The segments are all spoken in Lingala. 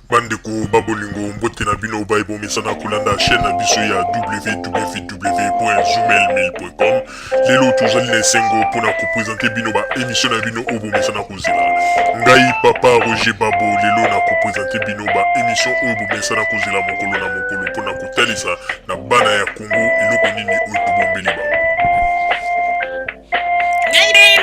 Bandeko babolingo mbote na bino baibo mesana kolanda chaîne na biso ya www.zumel1000.com. Lelo tozali na esengo mpona kopresente bino ba émission na bino oyo bomesana kozela. Ngai papa Roger Babo lelo na kopresente bino ba émission oyo bomesana kozela mokolo na mokolo mpona kotalisa na bana ya Congo eloko nini oyo tobombeli bango.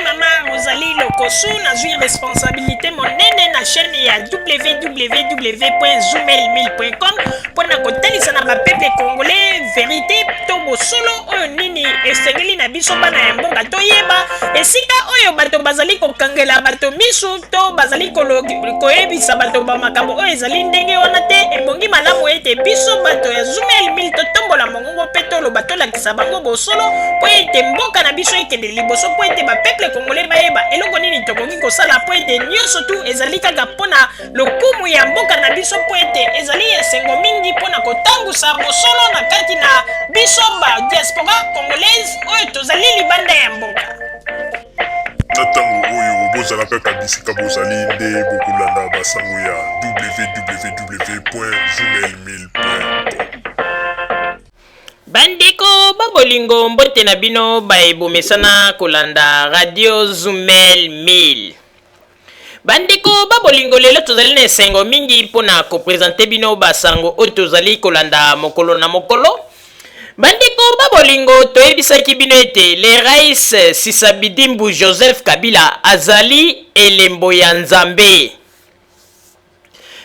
Mama Rosalie Lokosu nazwi responsabilité monene na chaîne ya www.zumel1000.com mpona kotalisa na bapeple congolais vérité to bosolo oyo nini esengeli na biso bana ya mboka toyeba esika oyo bato bazali kokangela bato misu to bazali koyebisa bato bamakambo oyo ezali ndenge wana te. Ebongi malamu ete biso bato ya Zumel 1000 totombola mongongo mpe toloba tolakisa bango bosolo mpo ete mboka na biso ekende liboso mpo ete bapeple congolais bayeba eloko nini tokoki kosala mpo ete nyonso tu ezali kaka mpona lokumu ya mboka na biso mpo ete ezali esengo mingi mpona kotambusa bosolo na kati na biso ba diaspora congolaise oyo tozali libanda ya mboka. Na ntango oyo bozala kaka bisika bozali nde bokolanda basango ya www.zumel1000.com. Bandeko babolingo mbote na bino baebomesana kolanda radio Zumel 1000. Bandeko babolingo lelo tozali na esengo mingi mpona kopresente bino basango oyo tozali kolanda mokolo na mokolo. Bandeko babolingo toyebisaki bino ete le rais Sisabidimbu Joseph Kabila azali elembo ya Nzambe.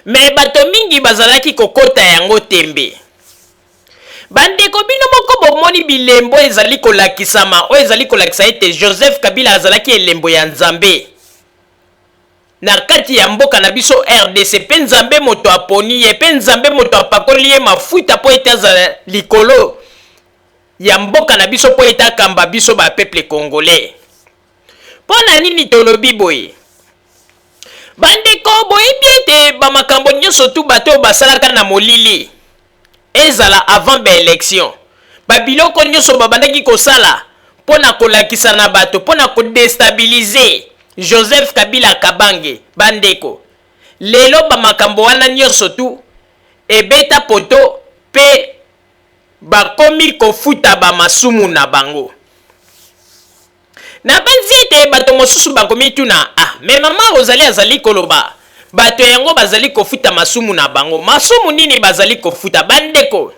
Me bato mingi bazalaki kokota yango tembe. Bandeko bino moko bomoni bilembo ezali kolakisama oyo ezali kolakisa ete Joseph Kabila azalaki elembo ya Nzambe na kati ya mboka na biso RDC. Pe Nzambe moto aponi ye, pe Nzambe moto apakoli ye mafuta po ete azala likolo ya mboka na biso po ete akamba biso ba peuple congolais. Pona nini tolobi boye? Bandeko boyebi ete bamakambo nyonso tu bato basalaka na molili ezala avant ba élection. Babiloko nyonso babandaki kosala pona kolakisa na bato, pona kodestabiliser Joseph Kabila Kabange. Bandeko lelo bamakambo wana nyonso tu ebeta poto pe bakomi kofuta bamasumu na bango. Na banzi ete bato mosusu bakomi tuna me mama Rosalie azali koloba bato yango bazali kofuta masumu na bango. Masumu nini bazali kofuta? Bandeko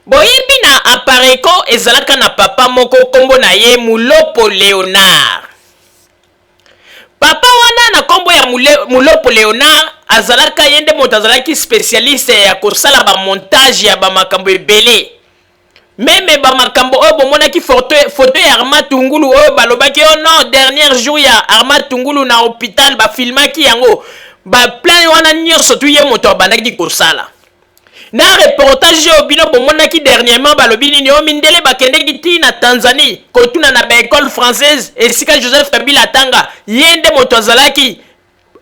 boyebi na apareko ezalaka na papa moko kombo na ye Mulopo Léonard. Papa wana na kombo ya Mulopo Léonard azalaka yende moto azalaki spécialiste ya kosala ba montage ya ba makambo ebele. Meme ba makambo oyo bomonaki photo ya Armand Tungulu oyo balobaki oh non dernier jour ya Armand Tungulu na hôpital ba filmaki yango ba plan wana nyonso tu ye moto abandaki kosala. Na reportage oyo bino bomonaki dernièrement balobi nini o mindele bakendeki ti na Tanzanie kotuna na ba école française esika Joseph Kabila tanga yende moto azalaki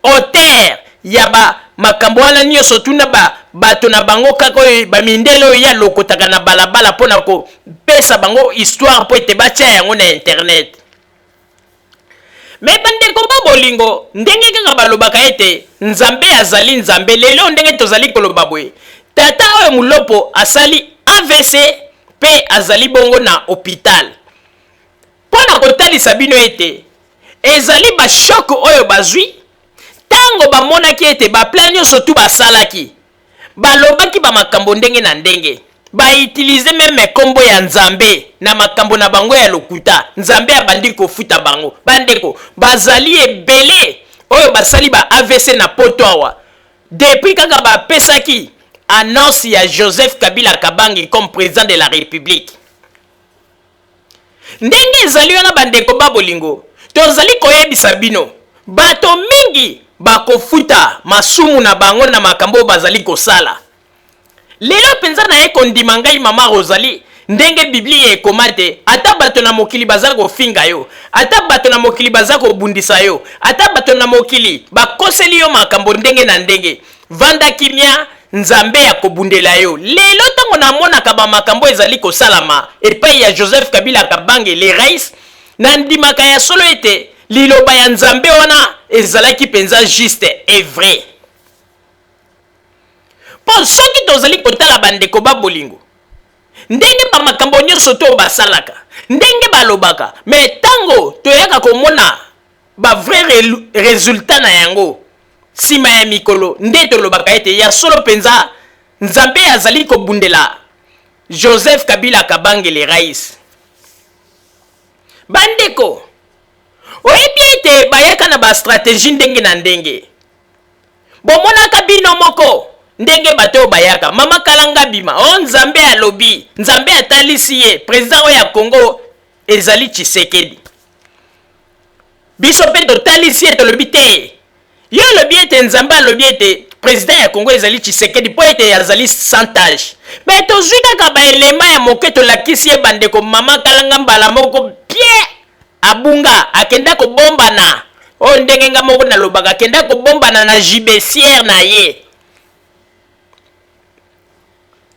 auteur ya ba makambo wana nyonso tuna bato na bango kaka oyo bamindele oyo ya lokotaka na balabala mpona kopesa bango histoire po ete batia yango na internet. Me bandeko babolingo ndenge kaka balobaka ete Nzambe azali Nzambe, lelo ndenge tozali koloba boye tata oyo Mulopo asali AVC pe azali bongo na hôpital. Mpona kotalisa bino ete ezali ba shock oyo bazwi tango bamonaki ete baplan nyonso tu basalaki balobaki bamakambo ndenge na ndenge, bautilize meme kombo ya Nzambe na makambo na bango ya lokuta. Nzambe abandi kofuta bango. Bandeko bazali ebele oyo basali ba AVC na poto awa depuis kaka bapesaki annonce ya Joseph Kabila Kabange comme président de la République. Ndenge ezali wana bandeko babolingo tozali koyebisa bino bato mingi bakofuta masumu na bango na makambo bazali kosala. Lelo penza na ye kondima ngai mama Rosalie ndenge Biblia ekomate ata bato na mokili bazali kofinga yo, ata bato na mokili bazali kobundisa yo, ata bato na mokili bakoseli yo makambo ndenge na ndenge, vanda kimia Nzambe ya kobundela yo. Lelo tango na monaka ba makambo ezali kosalama epai ya Joseph Kabila Kabange le rais na ndimaka ya solo ete liloba ya Nzambe wana ezalaki penza juste et vrai. mpo soki tozali kotala bandeko babolingo ndenge bamakambo nyonso to basalaka ndenge balobaka me ntango toyaka komona bavrai resultat na yango nsima ya mikolo nde tolobaka ete ya solo mpenza nzambe azali kobundela Joseph Kabila Kabangele rais. Bandeko oyebi ete bayaka na bastratégie ndenge na ndenge bomonaka bino moko ndenge bato bayaka mama kalanga bima o nzambe alobi nzambe atalisi ye président oyo ya Congo ezali Tshisekedi biso mpe totalisi ye tolobi te yo alobi ete nzambe alobi ete président ya Congo ezali Tshisekedi po ete azali santage me tozwi kaka baelema ya moke tolakisi ye bandeko mama kalanga mbala moko bien abunga akenda kobombana o ndenge nga moko nalobaka akenda kobombana na jibesiere na ye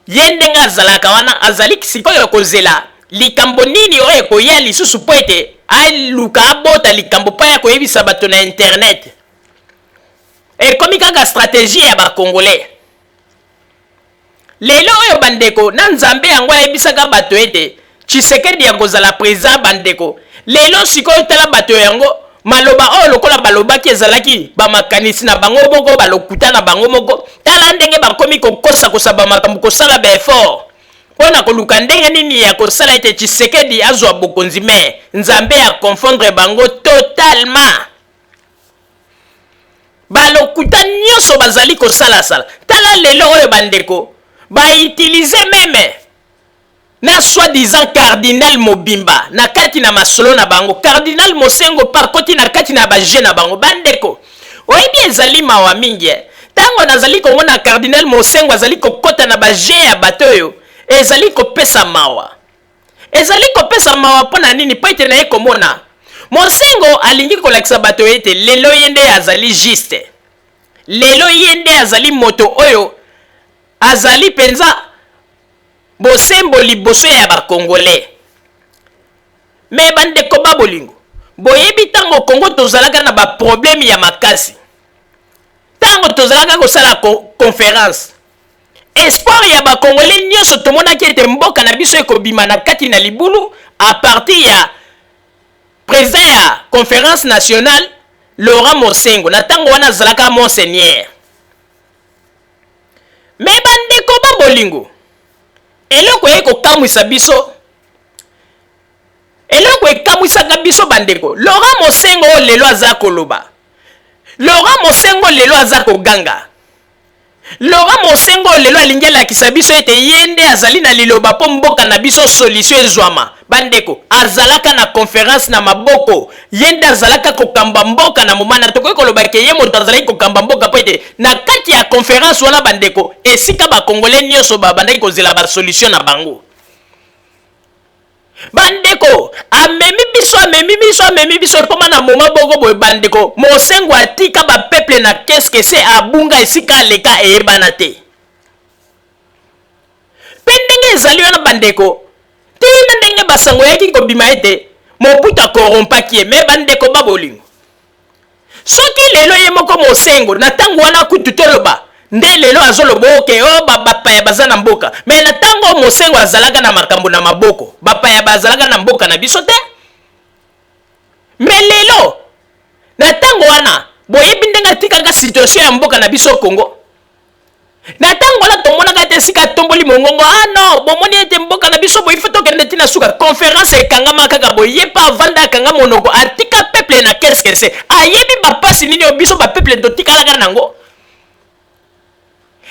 ndenge azalaka wana azali sikoyo kozela likambo nini oyo ekoya lisusu po ete aluka abota likambo mpo ya koyebisa bato na internet ekomi kaka stratégie ya bakongolais lelo oyo bandeko na nzambe yango ayebisaka bato ete Tshisekedi ya kozala président bandeko lelo sikoyo tala bato yango maloba oyo lokola balobaki ezalaki bamakanisi na bango moko balokuta na bango moko tala ndenge bakomi kokosa kosaba makambo kosala baeffort mpona koluka ndenge nini ya kosala ete Tshisekedi azwa bokonzi me nzambe ya confondre bango totalement balokuta nyonso bazali kosalasala tala lelo oyo bandeko bautilize meme na soi-disant cardinal Mobimba na kati na masolo na bango cardinal Mosengo parkoti na kati na baje na bango bandeko oyebi ezali mawa mingi tango nazali komona cardinal Mosengo azali kokota na baje ya bato oyo ezali kopesa mawa mpona nini po ete na ye komona Mosengo alingi kolakisa bato ete lelo yende azali juste lelo yende azali moto oyo azali penza bosembo liboso ya bakongolais me bandeko babolingo boyebi tango Kongo tozalaka na baproblème ya makasi tango tozalaka kosala conférence espoir ya bakongolais nyonso tomonaki ete mboka na biso ekobima na kati na libulu a partir ya président ya conférence nationale Laurent Mosengo na tango wana azalaka monseigneur me bandeko babolingo eloko ekokamwisa biso eloko ekamwisaka biso bandeko Laurent Mosengo lelo aza koloba Laurent Mosengo lelo aza koganga Laurent Mosengo lelo alingi alakisa biso ete ye nde azali na liloba mpo mboka na biso solution ezwama bandeko azalaka na conférence na maboko ye nde azalaka kokamba mboka na momana tokoki koloba ke ye moto azalaki kokamba mboka po ete na kati ya conférence wana bandeko esika bakongolais nyonso babandaki kozela basolution na bango bandeko amemi biso ekoma na moma boko boye bandeko Mosengo atika bapeuple na keske se abunga esika aleka eyebana te mpe ndenge ezali wana bandeko tina ndenge basango yaki kobima ete Mobutu akorompaki ye me bandeko babolingo soki lelo ye moko Mosengo na ntango wana kutu toloba nde lelo azoloba oke o bapaya baza na mboka me na ntango Mosengo azalaka na makambo na maboko bapaya bazalaka na mboka na biso te me lelo na ntango wana boyebi ndenge atikaka situation ya mboka na biso Kongo na ntango wana tomonaka te esika tomboli mongongo no bomoni ete mboka na biso boye ifo tokende tina suka conférence ekangama kaka boye pa avanda akanga monoko atika peuple na keske se ayebi bapasi nini oyo biso bapeuple totikalaka nango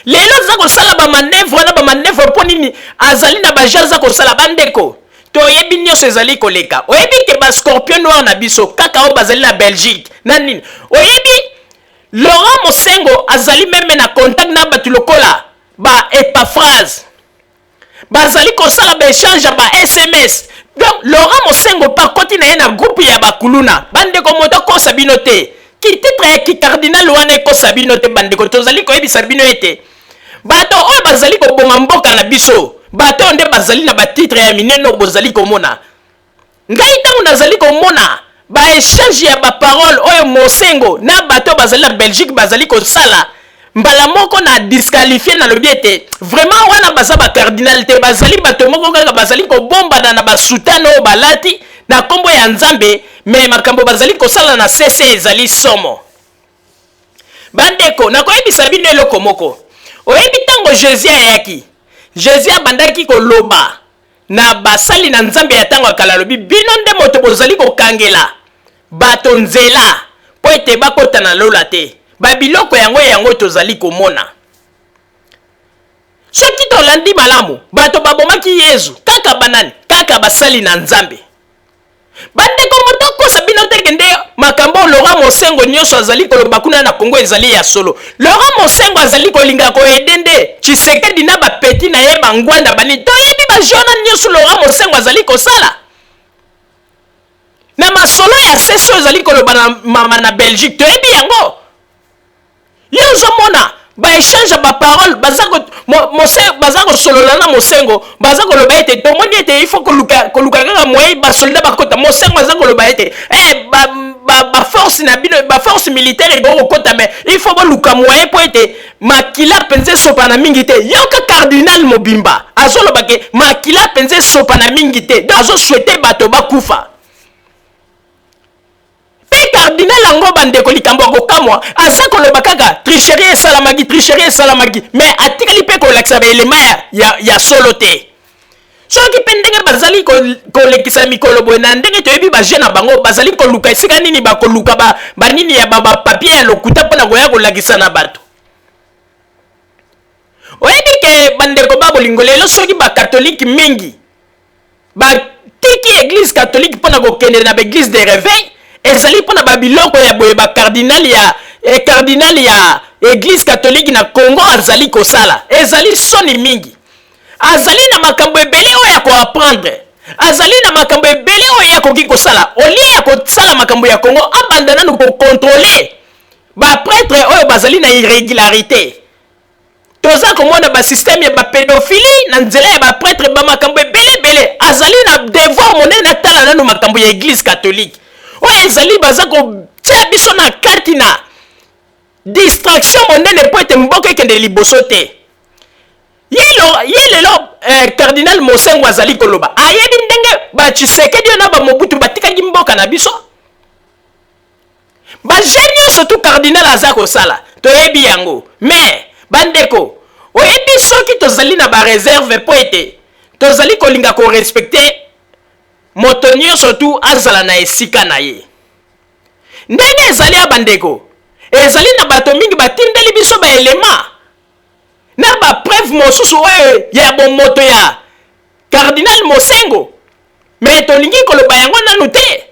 lelo aza kosala bamanevre wana bamanevre mpo nini azali na baje aza kosala bandeko toyebi nyonso ezali koleka oyebi ke bascorpion noir na biso kaka oyo bazali na Belgique na nini oyebi Laurent Mosengo azali meme na contact na bato lokola ba Epaphrase bazali kosala baéchange ya ba SMS donc Laurent Mosengo pakoti na ye na groupe ya bakuluna bandeko moto kosa bino te ki titre ya ki cardinal wana ekosa bino te bandeko tozali koyebisa bino ete bato oyo bazali koboma mboka na biso bato nde bazali na batitre ya minene bozali komona ngai ntango nazali komona baéchange ya baparole oyo Mosengo na bato bazali na Belgique bazali kosala mbala moko na disqualifié na lobi ete vraiment wana baza ba cardinal te bazali bato moko kaka bazali ko bomba na ba sultan o balati na kombo ya Nzambe mais makambo bazali ko sala na CC ezali somo. Bandeko na koyebisa bino eloko moko. Oyebi tango Jésus ayaki. Jésus abandaki ko loba na basali na Nzambe ya tango akala lobi bino nde moto bozali ko kangela bato nzela po ete bakota na lola te. Babiloko yango tozali komona. Soki tolandi malamu, bato babomaki Yesu, kaka banani, kaka basali na Nzambe. Bandeko moto kosa bino tekende makambo Laurent Mosengo nyonso azali koloba kuna na Kongo ezali ya solo. Laurent Mosengo azali kolinga ko edende Tshisekedi na ba petit na ye bangwanda bani to yebi ba jona nyonso Laurent Mosengo azali kosala. Na masolo ya sesio azali koloba na mama na Belgique to yebi yango. Yo mona ba échange ba parole bazako solola na Mosengo bazako loba ete to moni ete il faut que luka kaka moye ba soldat bakota Mosengo bazako loba ete ba force na bino ba force militaire go kota mais il faut ba luka moye po ete makila penze sopa na mingi te yoka cardinal Mobimba azoloba ke makila penze sopa na mingi te azo souhaiter bato bakufa. Cardinal ango bandeko likambo kokamwa azako loba kaka tricherie salamagi mais atikali pe ko lakisa ba elema ya solo te. Soki pendenge bazali ko lekisa mikolo boy na ndenge to yebi ba jeune bango bazali ko luka esika nini ba ko luka ba nini ya ba papier ya lokuta pona ko ya ko lakisa na bato. Oyebi ke bandeko babo lingolelo soki ba catholique mingi ba tiki église catholique pona ko kende na ba église de réveil ezali pona babiloko ya boye ba cardinal ya église catholique na Congo azali kosala ezali soni mingi azali na makambo ebele oyo ya ko apprendre azali na makambo ebele oyo ya koki kosala olie ya kosala makambo ya Congo abanda nanu ko contrôler ba prêtre oyo bazali na irrégularité toza komona ba système ya ba pédophilie na nzela ya ba prêtre ba makambo ebele azali na devoir monene tala nanu makambo ya église catholique. Oye ezali baza ko tia biso na kati na distraction monene po ete mboka ekende liboso te. Yelelo cardinal Mosengo azali koloba ayebi ndenge ba Tshisekedi na ba Mobutu batikaki mboka na biso. Ba jeune surtout cardinal aza kosala toyebi yango mais bandeko oyebi soki tozali na ba réserve po ete tozali kolinga ko respecter moto nyonso tu azala na esika na ye. Ndenge ezali ya bandeko ezali na bato mingi batindeli biso ba elema na ba preuve mosusu oyo ya bomoto ya cardinal Mosengo mais tolingi koloba yango nanu te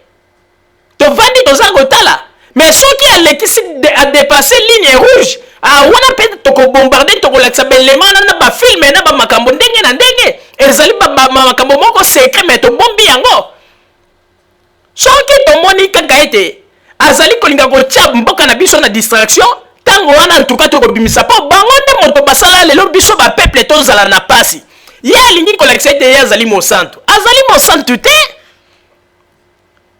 tovandi toza kotala mais soki alekisi a dépasser ligne rouge wana pe toko bombarder toko lakisa ba elema na ba film na ba makambo ndenge na ndenge ezali ba makambo moko secret mais to bombi yango soki tomoni kaka ete azali kolinga kotia mboka na biso na distraction tango wana antuka tokobimisa po bango nde moto basala lelo biso ba peuple tozala na pasi ye alingi kolakisa ete ye azali mosantu te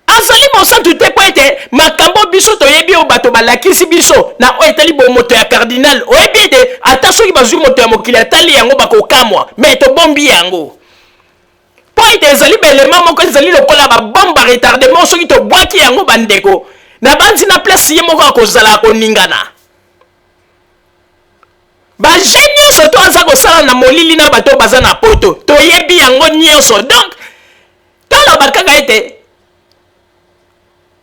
azali mosantu te po ete makambo biso toyebi oyo bato balakisi biso na oyo etali bomoto ya cardinal oyebi ete ata soki bazwi moto ya mokili atali yango bakokamwa mais tobombi yango po ete ezali belema moko ezali lokola babomba retardement soki tobwaki yango bandeko na banzi na place ye moko akozala koningana bajeune nyonso to aza kosala na molili na bato baza na poto toyebi yango nyonso donc toloba kaka ete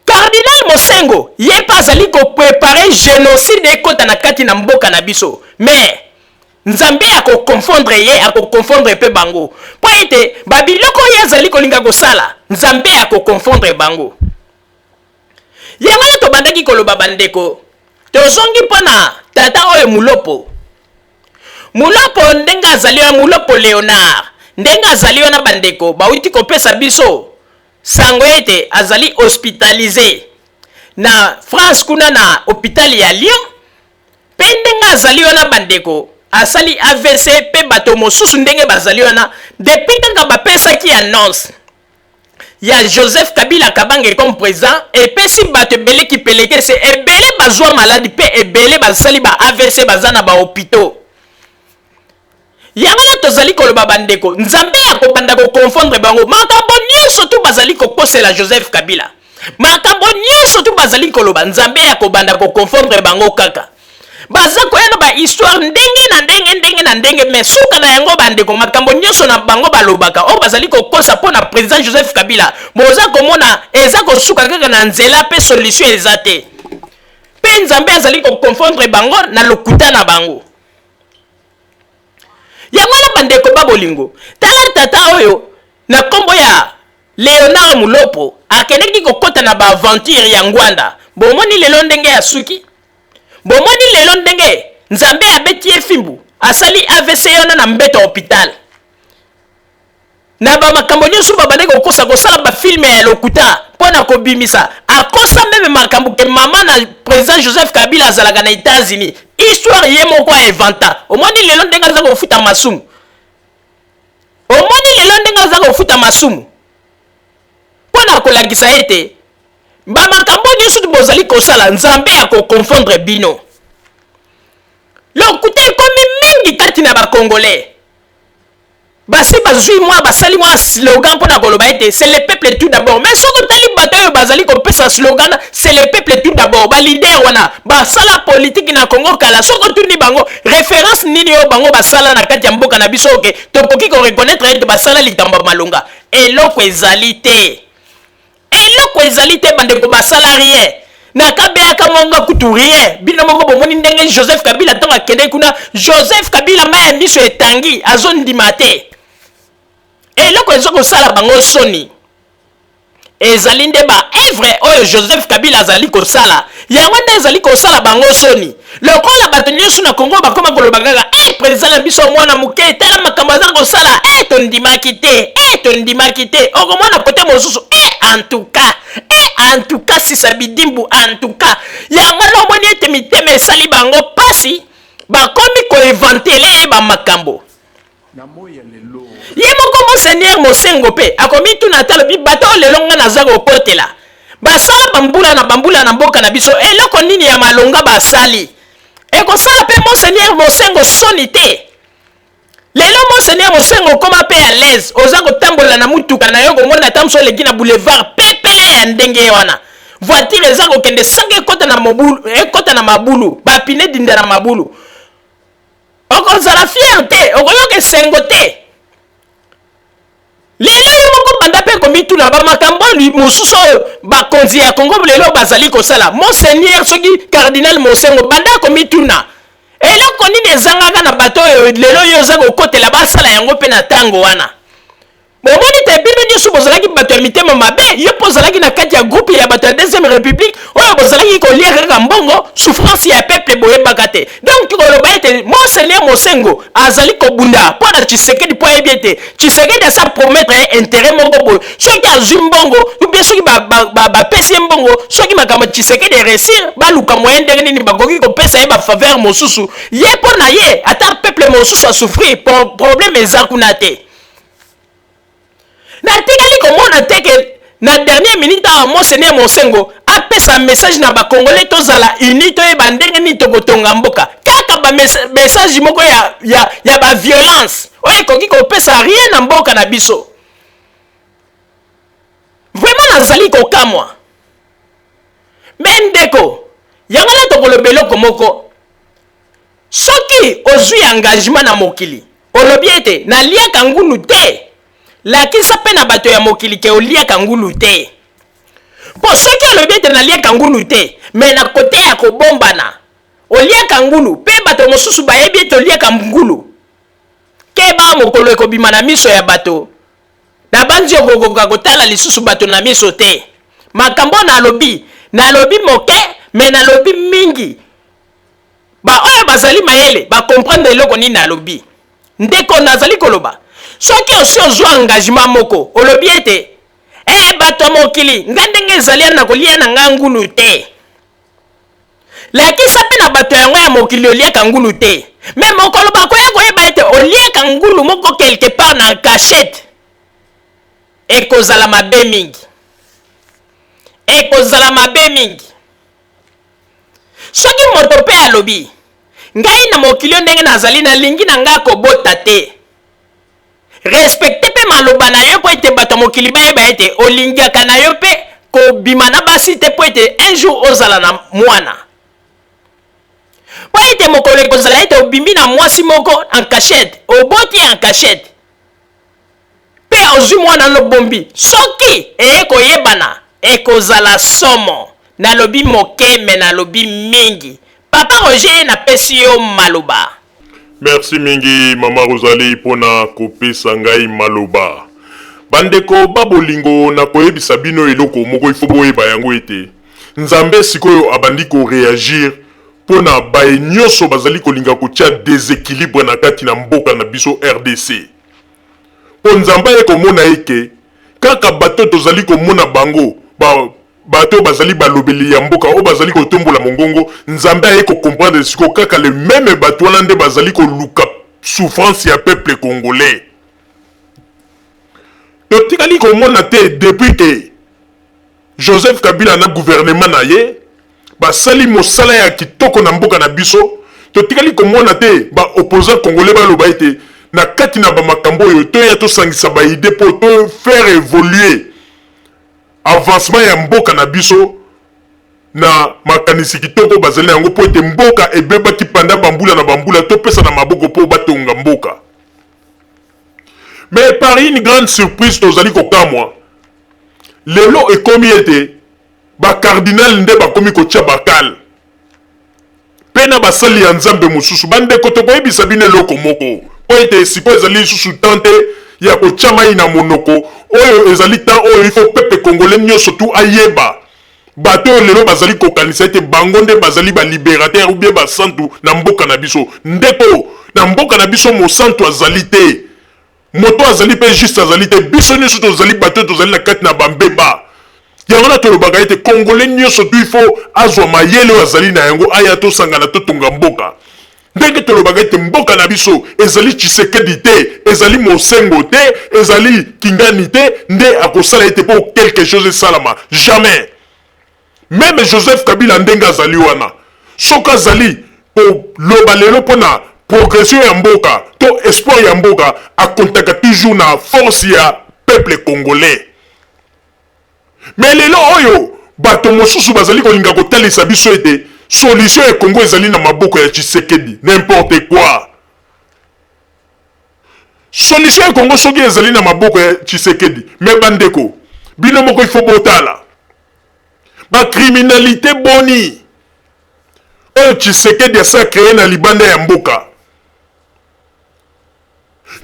cardinal Mosengo ye pa azali koprepare génocide ekota na kati na mboka na biso mais Nzambe akokonfondre ye akokonfondre pe bango po ete babiloko ye azali kolinga kosala Nzambe akokonfondre bango. Yango na tobandaki koloba bandeko tozongi mpona tata oyo mulopo ndenge azali ya mulopo Léonard ndenge azali wana bandeko bauti kopesa biso sango ete azali hospitalisé na France kuna na hôpital ya Lyon pe ndenge azali wana bandeko asali AVC pe bato mosusu ndenge bazali wana depuis kaka bapesaki annonce ya Joseph Kabila Kabange comme président et puis si bato belé qui peleke c'est ebele bazwa malade pe ebele basali ba AVC bazana ba hôpitaux yangana tozali koloba bandeko nzambe ya kobanda ko confondre bango makambo nyonso tu bazali ko kosela Joseph Kabila makambo nyonso tu bazali koloba nzambe ya kobanda ko confondre bango kaka baza koyana ba histoire ndenge na ndenge mais suka na yango bandeko makambo nyonso na bango balobaka o bazali kokosa pona président Joseph Kabila boza komona eza kosuka kaka na nzela pe solution eza te pe nzambe azali koconfondre bango na lokuta na bango yango na bandeko babolingo tala tata oyo na kombo ya Léonard Mulopo akendeki kokota na ba aventure ya ngwanda bomoni lelo ndenge ya suki bomoni lelo ndenge nzambe abeti efimbu asali AVC yona na mbeto hôpital na ba makambo nyonso babandeki kokosa kosala ba filme ya lokuta pona kobimisa akosa meme makambo ke mama na président Joseph Kabila azalaka na États-Unis histoire ye moko inventa omoni lelo ndenge aza kofuta masumu omoni lelo ndenge aza kofuta masumu pona kolangisa ete ba makambo nyonso bozali kosala nzambe ya koconfondre bino lokuta ekomi mingi kati na bakongolais basi bazwi mwa basali mwa slogan mpona koloba ete c'est le peuple tout d'abord mais soko tali bato oyo bazali kopesa slogan c'est le peuple tout d'abord balider wana basala politiki na Congo kala soko tuni bango référence nini oyo bango basala na kati ya mboka na biso oke tokoki koreconnaître ete basala likambo malonga eloko ezali te bandeko basala rien nakabeyaka monga kutu rien bino moko bomoni ndenge Joseph Kabila ntango akende kuna Joseph Kabila maya miso etangi azondima te eloko ezo kosala bango soni ezali nde ba evre oyo Joseph Kabila azali kosala yango nde ezali kosala bango soni lokola bato nyonso na Congo bakoma koloba kaka président na biso mwana moke tala makambo aza kosala tondimaki te okomona kote mosusu en tout cas si sabidimbu en tout cas yango lomoni ete mitema esali bango pasi bakomi koevantele ba makambo ye moko monseigneur Mosengo pe akomi tuna talobi bato lelo nga naza kokotela basala bambula na mboka na biso eloko nini ya malonga basali ekosala pe monseigneur Mosengo soni te lelo monseigneur Mosengo koma pe à l'aise oza kotambola na mutuka na yo komona tamso leki na boulevard pepele ya ndenge wana voiture eza kokende sange ekota na mabulu bapine dinda na mabulu okozala fier te okoyoka esengo te lelo yo moko banda pe komituna bamakambo mosusu oyo bakonzi ya Congo lelo bazali kosala monseigneur soki cardinal Mosengo banda komituna eloko nini ezangaka na bato oyo lelo yo oza kokotela basala yango mpe na ntango wana bomoni te bino nyonso bozalaki bato ya mitema mabe yo mpo ozalaki na kati ya groupe ya bato ya deuxième république oyo bozalaki kolia kaka mbongo souffrance ya peuple boyebaka te donc koloba ete monseigneur Mosengo azali kobunda mpo na Tshisekedi mpo ayebi ete Tshisekedi asa promettre intérêt moko boye soki azwi mbongo ubie soki bapesi ye mbongo soki makambo Tshisekedi eresir baluka moyen ndenge nini bakoki kopesa ye bafaveur mosusu ye mpo na ye ata peuple mosusu asouffrir problème eza kuna te natikali komona te ke na dernière minute awa monseigneur Mosengo apesa message na bakongolais tozala uni toyeba ndenge nini tokotonga mboka kaka bamessage moko ya baviolence oyo ekoki kopesa rien na mboka na biso vraiment nazali kokamwa me ndeko yango na tokoloba eloko moko soki ozwi engagement na mokili olobi ete naliaka ngulu te lakisa pe na bato ya mokili ke oliaka ngulu te po soki olobi ete naliaka ngulu te me na kote ya kobombana oliaka ngulu pe bato mosusu bayebi ete oliaka ngulu keba mokolo ekobima na miso ya bato na banzi okokoka kotala lisusu bato na miso te makambo nalobi moke me nalobi mingi oyo bazali mayele bakomprendre eloko nini nalobi ndeko nazali koloba soki osi ozwa engagement moko olobi ete bato mokili nga ndenge ezali na kolia na nga ngulu te lakisa pe na bato yango ya mokili oliaka ngulu te me mokolo bakoya koyeba ete oliaka ngulu moko quelque part na cachette ekozala mabe mingi, ekozala mabe mingi. Soki moto pe alobi ngai na mokili ndenge nazali nalingi na ngai kobota te, respecte pe maloba na yo po ete bato mokili bayeba ete olingiaka na yo pe kobima na basi te po ete un jour ozala na mwana. Po ete mokolo ekozala ete obimbi na mwasi moko en cachette, oboti en cachette pe ozwi mwana lobombi, soki koyebana ekozala somo. Nalobi moke me nalobi mingi. Papa Roger napesi yo maloba. Merci mingi Mama Rosalie pona kopesa ngai maloba. Bandeko babolingo na koyebisa bino eloko moko ifo boyeba yango ete Nzambe sikoyo abandi ko réagir pona bae nyonso bazali kolinga kotia déséquilibre na kati na mboka na biso RDC. Po Nzambe ekomona eke kaka bato tozali komona bango bato bazali balobeli ya mboka o bazali kotombola mongongo, Nzambe aye ko comprendre siko kaka le même bato wana nde bazali ko luka souffrance ya peuple congolais. Totikali komona te depuis que Joseph Kabila na gouvernement na ye basali mosala ya kitoko na mboka na biso, totikali komona te ba opposant congolais baloba ete na kati na ba makambo yo to ya to sangisa ba idée pour to faire évoluer avancement ya mboka na biso na makanisi kitoko bazali yango po ete mboka ebebaki panda bambula na bambula to pesa na maboko po batonga mboka. Mais par une grande surprise tozali kokamwa lelo ekomi ete ba cardinal nde bakomi kotia bakal pena basali ya Nzambe mosusu bandeko tokoyebisa bino eloko moko po ete siko ezali lisusu tante ya kotia mai na monoko oyo ezali tan oyo ifo peuple congolais nyonso tu ayeba bato oyo lelo bazali kokanisa ete bango nde bazali balibérateur ou bien basantu na mboka na biso. Ndeko na mboka na biso mosantu azali te, moto azali pe juste azali te, biso nyonso tozali bato tozali na kati na bambeba. Yango na tolobaka ete congolais nyonso tu ifo azwa mayele oyo azali na yango aya tosangana totonga mboka. Ndenge tolobaka ete mboka na biso ezali Tshisekedi te, ezali Mosengo te, ezali Kingani te, nde akosala ete po quelque chose esalama. Jamais. Même Joseph Kabila ndenge azali wana soka azali po loba lelo pona progression ya mboka to espoir ya mboka akontaka toujours na force ya peuple congolais. Mais lelo oyo bato mosusu bazali kolinga kotalisa biso ete solution ya Congo ezali na maboko ya Tshisekedi, n'importe quoi. Solution ya Congo soki ezali na maboko ya Tshisekedi, mais bandeko bino moko ifo botala ba criminalité boni oyo Tshisekedi asa créé na libanda ya mboka.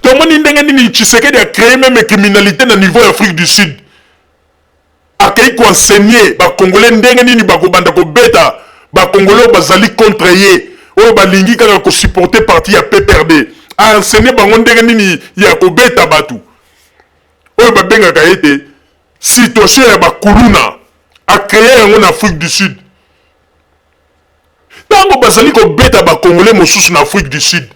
Tomoni ndenge nini Tshisekedi a créé même criminalité na niveau Afrique du Sud. Akei ko enseigner ba congolais ndenge nini bakobanda ko beta ba congolais bazali contre ye oyo balingi kaka ko supporter parti ya PPRD. A enseigner bango ndenge nini ya ko beta batu oyo babengaka ete situation ya bakuluna a créé en Afrique du Sud. Tango bazali ko beta ba congolais mosusu na Afrique du Sud,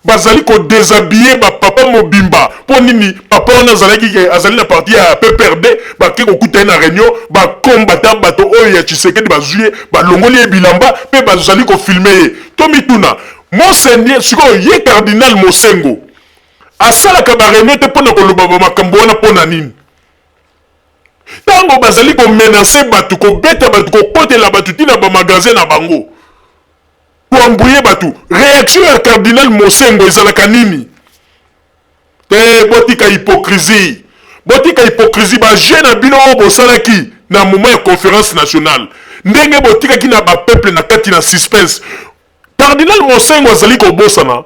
bazali ko déshabiller ba papa mobimba po nini papa on azali na parti ya PPRD ba ke ko kuta na réunion ba combattant bato oyo ya Tshisekedi bazuye ba longoli bilamba pe bazali ko filmer to mituna monseigneur siko ye cardinal Mosengo asala ka ba réunion te pona ko loba makambo wana pona nini. Tango bazali ko menacer batu ko beta batu ko kotela batu tina ba magasin na bango ko embrouiller batu, réaction ya cardinal Mosengo ezalaka nini? Te botika hypocrisie ba jeune bino bosalaki na moment ya conférence nationale ndenge botika ki na ba peuple na kati na suspense. Cardinal Mosengo azali ko bosana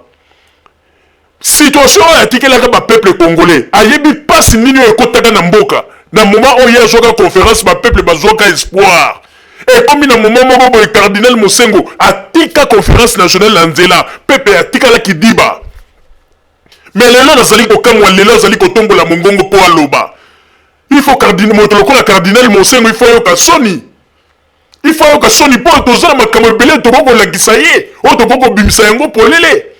situation ya tikelaka ba peuple congolais ayebi pasi nini ekotaka na mboka. Na moment où il y a une conférence, ma peuple a espoir. Et comme il y a un moment où le cardinal Mosengo a tika conférence nationale en Zela, peuple a tika la kidiba. Mais les gens zali ko kamwa les gens zali ko tombola mongongo po aloba. Il faut cardinal motoko la cardinal Mosengo il faut yoka soni. Il faut yoka soni po tozala makambo belé to boko la gisaye, o to boko bimisa yango polele.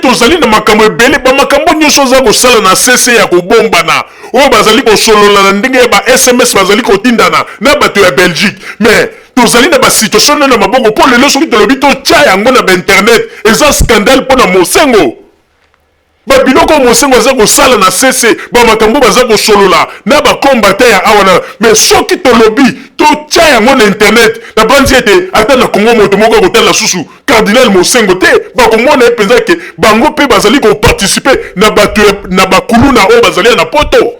tozali na makambo ebele ba makambo nyonso za kosala na CC ya kobombana oyo bazali kosolola na ndenge ya ba SMS bazali kotindana na bato ya Belgique mais tozali na ba situation na maboko po lelo soki tolobi totya yango na ba internet eza scandale mpona mosengo babiloko mosengo aza kosala na CC bamakambo baza kosolola na bakombata ya awana mais soki tolobi totya yango na internet na bandi ete ata na Congo moto moko akotala susu cardinal mosengo te bakomona ye mpenza ke bango mpe bazali koparticipe na bato na bakuluna oyo bazali na poto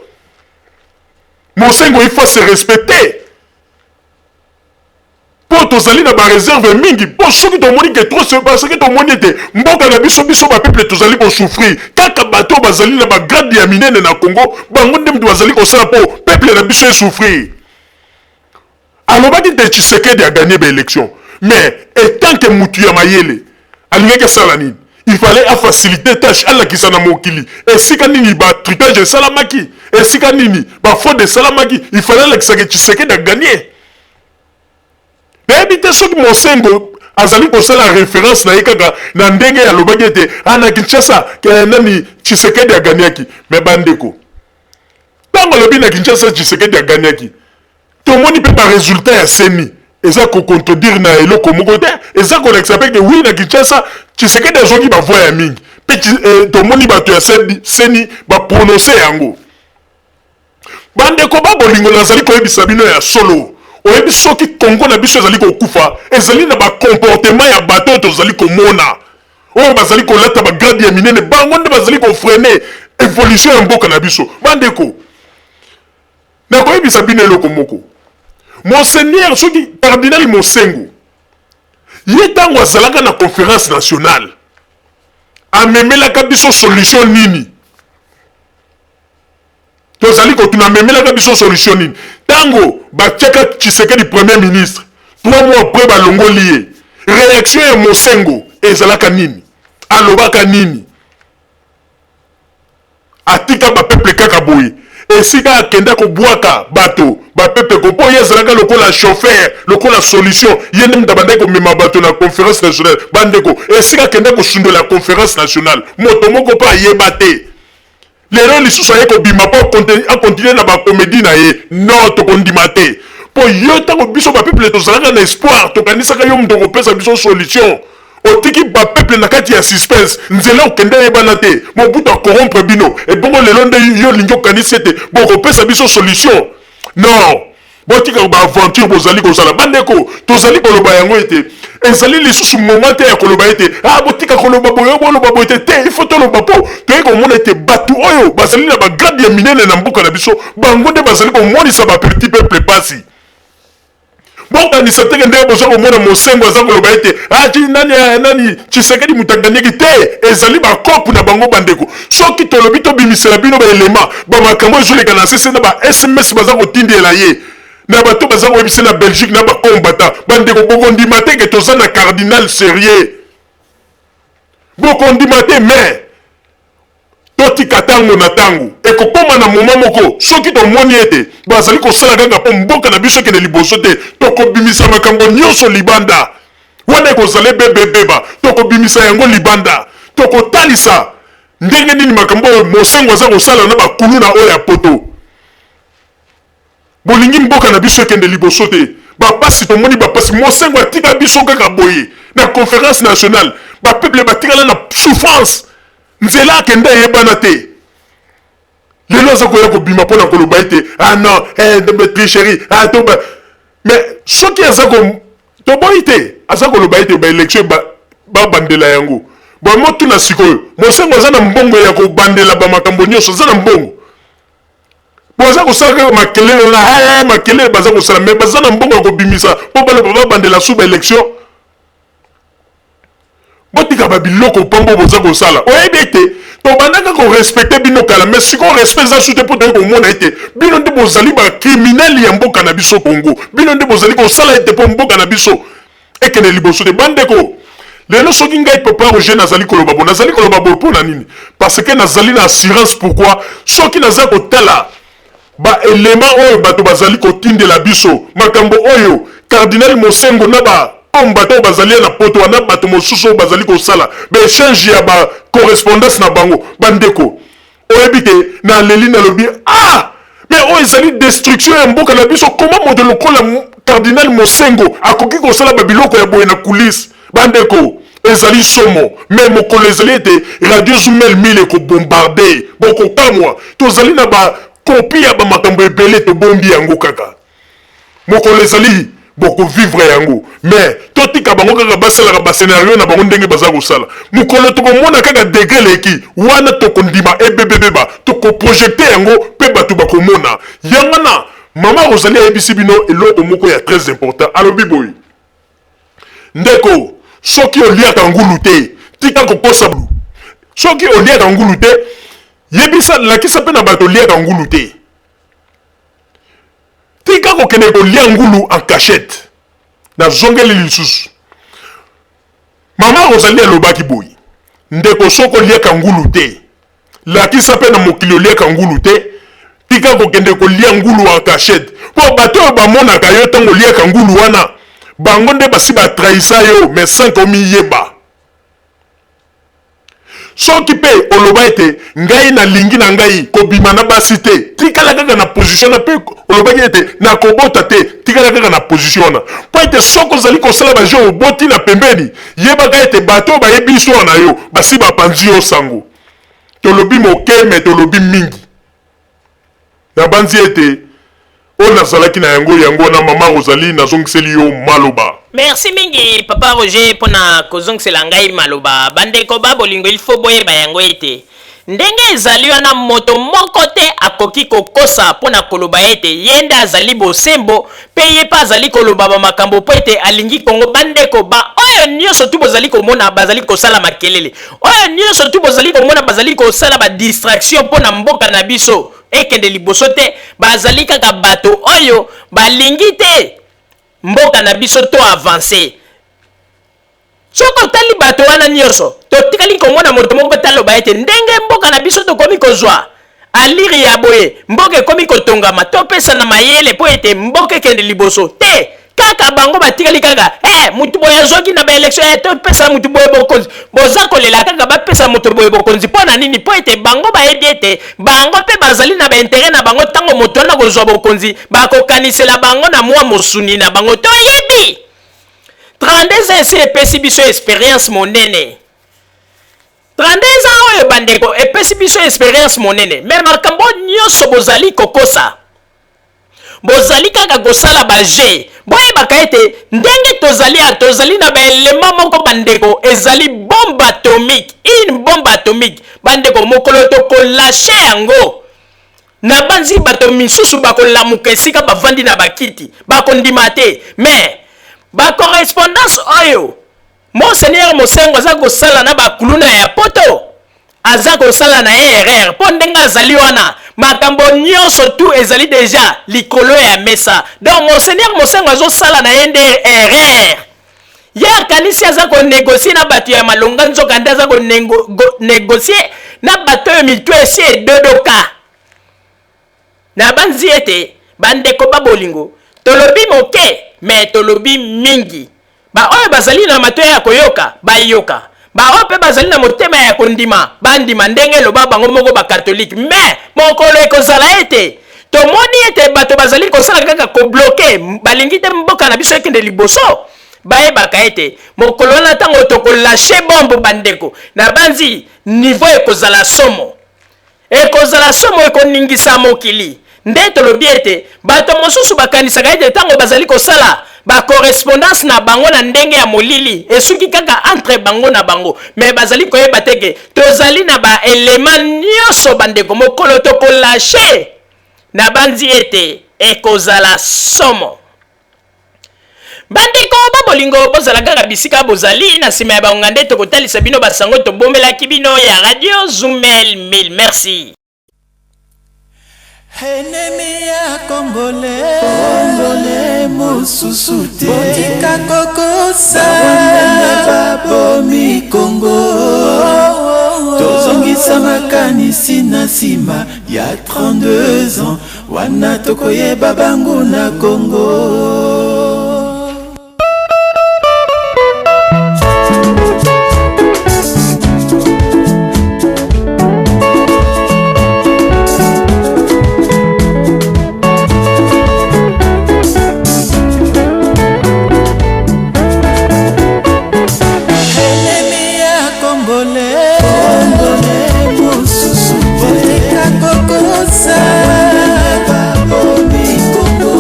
mosengo il faut se respecter po tozali na bareserve mingi po soki tomoni ke trop soki tomoni ete mboka na biso bapeuple tozali kosouffrir kaka bato bazali na bagrade ya minene na Congo bango nde mutu bazali kosala po peuple na biso esouffrir alobaki te Tshisekedi a gagné baélection mais etant que mutu ya mayele alingaki asala nini il fallait afaciliter tâche alakisa na mokili esika nini batrucage esalamaki esika nini bafraude esalamaki il fallait alakisa ke Tshisekedi a gagné nayebi te soki mosengo azali kosala référence na ye kaka na ndenge alobaki ete na Kinshasa nani Tshisekedi aganiaki me bandeko ntango alobi na Kinshasa Tshisekedi aganiaki tomoni mpe baresultat ya seni eza kocontredire na eloko moko te eza kolakisa mpe ke wi na Kinshasa Tshisekedi azwaki bavoi ya mingi mpe tomoni bato ya seni baprononce yango bandeko babolingo nazali koyebisa bino ya solo oyebi soki Congo na biso ezali kokufa ezali na bakomportement ya bato oyo tozali komona oyo bazali kolata bagrade ya minene bango nde bazali kofrene évolution ya mboka na biso bandeko nakoyebisa bino eloko moko monseigneur soki cardinal Mosengo ye ntango azalaka na conférence nationale amemelaka biso solution nini tozali kotuna amemelaka biso solution nini tango batiaka Tshisekedi premier ministre 3 mois après balongoli ye réaction ya Mosengo ezalaka nini alobaka nini atika bapeuple kaka boye esika akenda kobwaka bato bapeuple ko po ye ezalaka lokola chauffeur lokola solution ye nde mutabandaki komema bato na conférence nationale bandeko esika akenda kosundola conférence nationale moto moko mpo ayeba te lero lisusu aye kobima po akontinue na bakomedi na ye non tokondima te po yo ntango biso bapeuple tozalaka na espoir tokanisaka yo mutu kopesa biso solution otiki bapeuple na kati ya suspense nzela okende yebana te mobutu akorrompre bino ebongo lelo nde yo lingi okanisi ete bokopesa biso solution non botika baaventure bozali kozala bandeko tozali koloba yango ete ezali lisusu moment te ya koloba ete botika koloba boyo boloba boye te il faut toloba po toyei komona ete bato oyo bazali na bagrade ya minene na mboka na biso bango nde bazali komonisa bapetit peuple pasi bokanisa teke ndenge boza komona Mosengo aza koloba ete nani Tshisekedi mutanganyaki te ezali bakopu na bango bandeko soki tolobi tobimisela bino baelema bamakambo ezoleka na sese na ba SMS baza kotindela ye na bato baza koyebisa na Belgique na bakombata bandeko bokondima te ke toza na cardinal sérieux bokondima te mais totika tango na tango ekokoma na moma moko soki tomoni ete bazali kosala kaka mpo mboka na biso ekende liboso te tokobimisa makambo nyonso libanda wana ekozala ebebebeba tokobimisa yango libanda tokotalisa ndenge nini makambo oyo Mosengo aza kosala na bakuluna oyo ya poto bolingi mboka na biso ekende liboso te bapasi tomoni bapasi Mosengo atika biso kaka boye na conférence nationale bapeuple batikala na souffrance nzela akende eyebana te lelo aza koya kobima mpo na koloba ete non tricherie mais soki aza toboyi te aza koloba ete baélection babandela yango bomotuna sikoyo Mosengo aza na mbongo ya kobandela bamakambo nyonso aza na mbongo boza kosala makelele na makelele baza kosala mais baza na mbongo ya kobimisa mpo baloba babandela su baélection botika babiloko pambo boza kosala oyebi ete tobandaka korespecte bino kala mais sikoyo respect eza sute mpo toyei komona ete bino nde bozali bakriminele ya mboka na biso Congo bino nde bozali kosala ete mpo mboka na biso ekende liboso te bandeko lelo soki ngai papa Roger nazali koloba bo nazali koloba bo mpo na nini parce que nazali na assurance pourquoi soki naza kotala baelema oyo bato bazali kotindela biso makambo oyo cardinal Mosengo na bakombata oyo bazali na poto wana bato mosusu oyo bazali kosala baéchange ya correspondance na bango bandeko oyebite na leli na lobi ah mais oh ezali destruction ya mboka na biso comment moto lokola cardinal Mosengo akoki kosala babiloko ya boye na coulisse bandeko ezali somo mais mokolo ezali ete radio Zoumel 1000 ko bombarder boko kamwa tozali na ba copie ya ba makambo ebele to bombi yango kaka mokolo ezali boko vivre yango mais totika bango kaka basala ba scénario na bango ndenge baza kosala mokolo to komona kaka degré leki wana to kondima ebebeba to ko projecter yango pe batu bakomona yangana mama Rosalie ebisi bino eloko moko ya très important alobi boy ndeko soki oliaka ngulu te tika kokosa blu soki oliaka ngulu te yebisa lakisa pe na bato oliaka ngulu te tika kokende kolia ngulu en cachette na zongeli lisusu mama Rosalie alobaki boy ndeko soko oliaka ngulu te lakisa pe na mokili oliaka ngulu te tika kokende kolia ngulu en cachette po bato oyo bamonaka yo ntango oliaka ngulu wana bango nde basi batrahisa yo mais sans komiyeba soki pe oloba ete ngai nalingi na ngai kobima na basi te tikala kaka na position na pe olobaki ete nakobota te tikala kaka na position wana po ete soko ozali kosala bajo oboti na pembeni yebaka ete bato bayebi histoire na yo basi bapanzi yo sango tolobi moke me tolobi mingi na banzi ete o nazalaki na yango na mama Rosalie nazongiseli yo maloba. Merci mingi papa Roger pona kozongisela ngai maloba bandeko babolingo il faut boyeba yango ete ndenge ezali wana moto moko te akoki kokosa pona koloba ete yenda azali bosembo pe ye pa azali koloba ba makambo po ete alingi kongo bandeko ba oyo nyonso tu bozali komona bazali kosala makelele oyo nyonso tu bozali komona bazali kosala ba distraction pona mboka na biso ekende liboso te bazali kaka bato oyo balingi te mboka na biso to avancer soko tali bato wana nyonso totikali komona moto moko taloba ete ndenge mboka na biso tokomi kozwa aliri ya boye mboka ekomi kotongama topesa na mayele po ete mboka ekende liboso te kaka bango batikali kaka mutu boye azwaki na baelection topesa mutu boye bokonzi boza kolela kaka bapesa mutu boye bokonzi mpo na nini po ete bango bayebi ete bango mpe bazali na baintere na bango ntango moto wana kozwa bokonzi bakokanisela bango na mwa mosuni na bango toyebi 32 ans esi epesi biso expérience monene 32 ans oyo bandeko epesi biso expérience monene me makambo nyonso bozali kokosa bozali kaka kosala baje boyebaka ete ndenge tozali na baelema moko bandeko ezali bombe atomique une bombe atomique bandeko mokolo tokolashe yango na banzi bato misusu bakolamuka esika bavandi na bakiti bakondima te mais bacorrespondance oyo Monseigneur Mosengo aza kosala na bakuluna ya poto aza kosala na erreur mpo ndenge azali wana makambo nyonso tu ezali deja likolo ya mesa donc Monseigneur Mosengo azosala na ye nde erreur ye akanisi aza konegocie na bato ya malonga nzoka nde aza konegocie na bato oyo mitu esi edodoka na banzi ete bandeko babolingo tolobi moke me tolobi mingi ba oyo bazali na matoya ya koyoka bayoka ba oyo pe bazali na motema ya kondima bandima ndenge loba bango moko ba catholique mais mokolo ekozala ete tomoni ete bato bazali kosala kaka kobloke balingi te mboka na biso ekende liboso bayebaka ete mokolo wana ntango tokolashe bombo bandeko na banzi niveau ekozala somo ekoningisa mokili nde tolobi ete bato mosusu bakanisaka ete ntango bazali kosala bacorrespondance na bango na ndenge ya molili esuki kaka entre bango na bango me bazali koyeba teke tozali na baelema nyonso bandeko mokolo tokolashe na banzi ete ekozala somo bandeko babolingo bozala kaka bisika bozali na nsima ya bangonga nde tokotalisa bino basango tobombelaki bino ya radio Zoumel 1000 merci. Ennemi ya Kongole mosusu te botika kokosa babomi Kongo tozongisa makanisi na nsima ya 32 ans wana tokoyeba bango na Kongo. congolais mosusu botika kokosa babomi kongo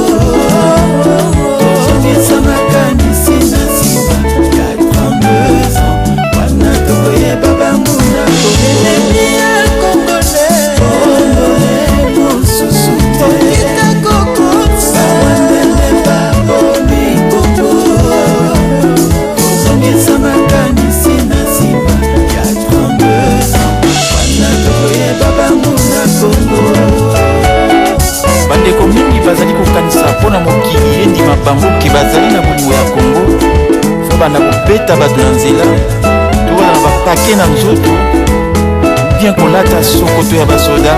tozongisa makanisi na nsima ya 32 ans wana tokoyeba bango na eleli ya congolais mosusu botika kokosa babomi kongo tozongisa makanisi na nsima ya 32 ans wana tokoyeba bango na kongo. bandeko mingi bazali kokanisa mpona mokili endima bango ke bazali na bolingo ya kongo fo banda kobeta bato na nzela to bana na bapake na nzoto bien kolata sokoto ya basoda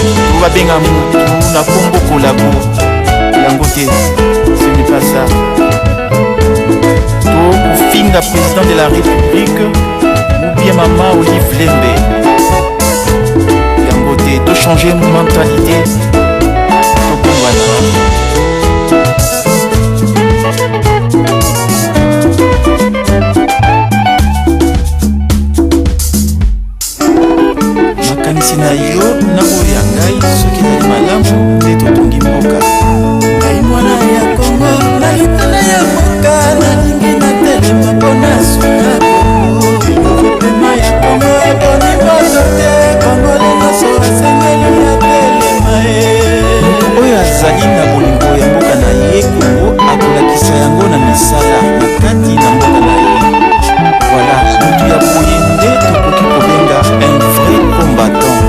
to babenga mutu na kombo kolabo yango te ce n'est pas ça to kofinga président de la république ou bien mama Olive Lembe yango te to changer mentalité makanisi na yo na oyo ya ngai soki ezali malamu nde totongi mboka ngai mwana ya kongo na litala ya mboka nalingi natelema mpona suna kongo pema ya kongo eboni boso te kongo lenyonso asengeli ya telema oyo azali na bolingo ya mboka na ye kongo akolakisa yango na misala na kati na mboka na ye voilà mutu ya boye nde tokoki kobenga un vrai combattant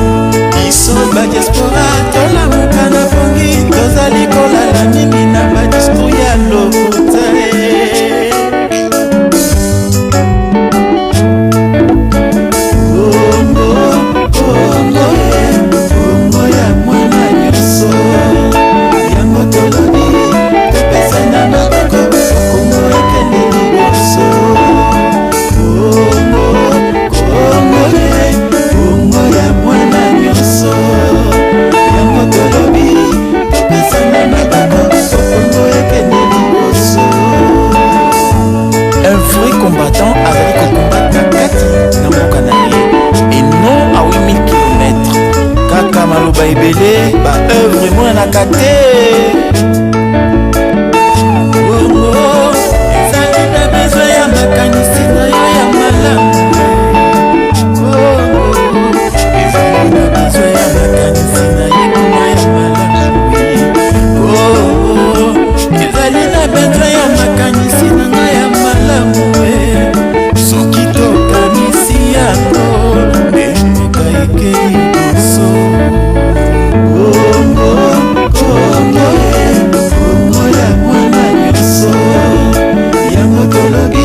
biso badiaspora tolamuka na pongi tozali kolala mingi na badisko ya lokuta kongo ya mwana nyonso yango tolobi topesana maboko kongo ekende liboso kongo ya mwana nyonso yango tolobi topesana maboko kongo ekende liboso. un vrai combattant azali kokombata na kati na mboka na ye et non à 8000 km kaka maloba ebele baœuvre emonanaka te kongo ezali na bezwi ya makanisi na yo ya malamu kongo ezali na bezwi ya makanisi na ye kuna ya malamu kongo ezali na bezwi ya makanisi na nga ya malamu soki tokanisi yango mboka ekeli boso kongo ya mwana nyonso yango tolobi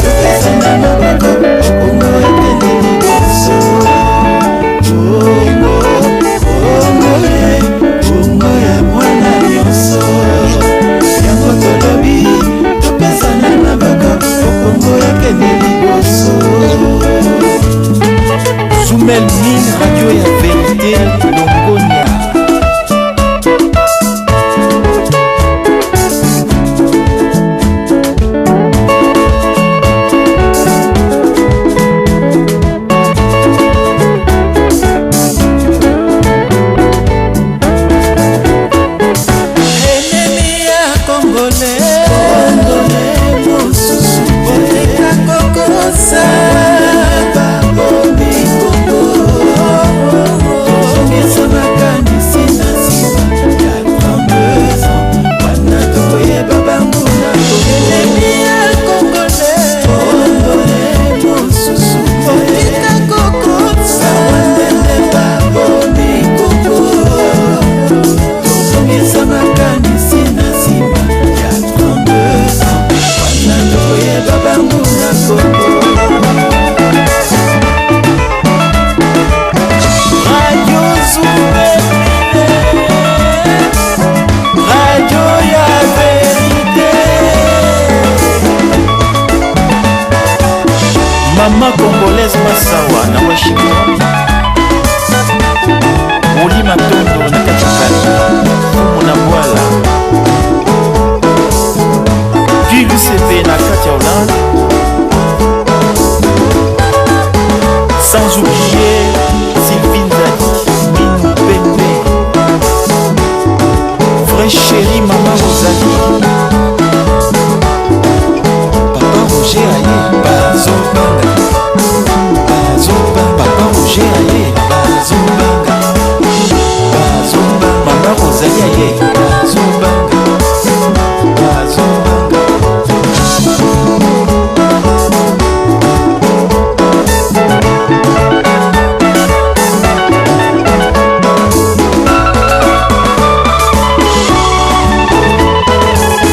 topesana maboko kongo ekende liboso kongo ya mwana nyonso yango tolobi topesana maboko kongo ekende liboso. Zoumel Mine radio ya vérité longonia ennemi ya congolais mosusu botika kokosa babomi kongo tozongisa makanisi na nsima ya 32 ans wana tokoyeba bango na ennemi ya congolais mosusu botika kokosa babomi kongo tozongisa makanisi na nsima ya 32 ans wana tokoyeba bango na kongo. Radio Zoumel radio ya vérité mama congolaise masawa na Washington oli matondo na katikati fumu na bwala puis l'UCP na kati ya Hollande sans oublier Sylvie Nzali, Minou Pembe, vrai chéri Maman Rosalie, Papa Roger aye bazobanga, bazobanga, Papa Roger aye bazobanga, bazobanga, Maman Rosalie aye bazobanga, bazobanga.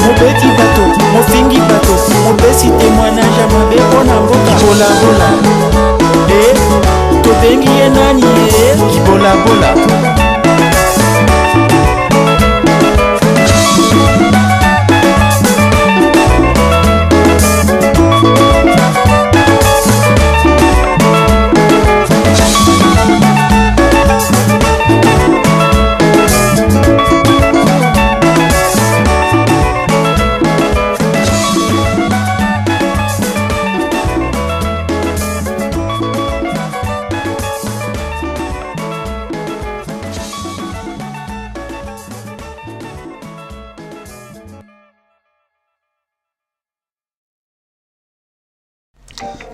Mobeti bato, mofingi bato, mopesi témoignage mabe mpona mboka kibolabola. Tobengi ye nani ye kibolabola.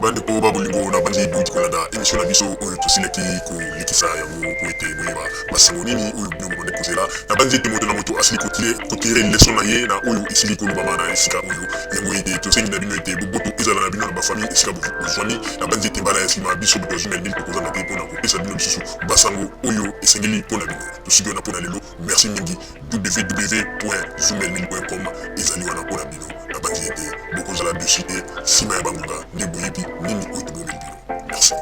bande ko babulingo na bandi duti kolanda emission na biso oyo tosileki kolikisa yango po ete boyeba basango nini oyo bino bonde kozela na bandi ete moto na moto asili kotire leson na ye na oyo esili kolobama na esika oyo yango ete tosengi na bino ete boboto ezala na bino na bafamille esika bozwani na bandi ete mbala ya nsima biso boto azwi na ndini tokozanga te mpona kopesa bino lisusu basango oyo esengeli mpona bino tosiki wana mpona lelo merci mingi www.zumelmin.com ezali wana mpona bino na bandi ete bokozala dessus te nsima ya bangonga nde boyebi nini oyo tobomeli bino merci.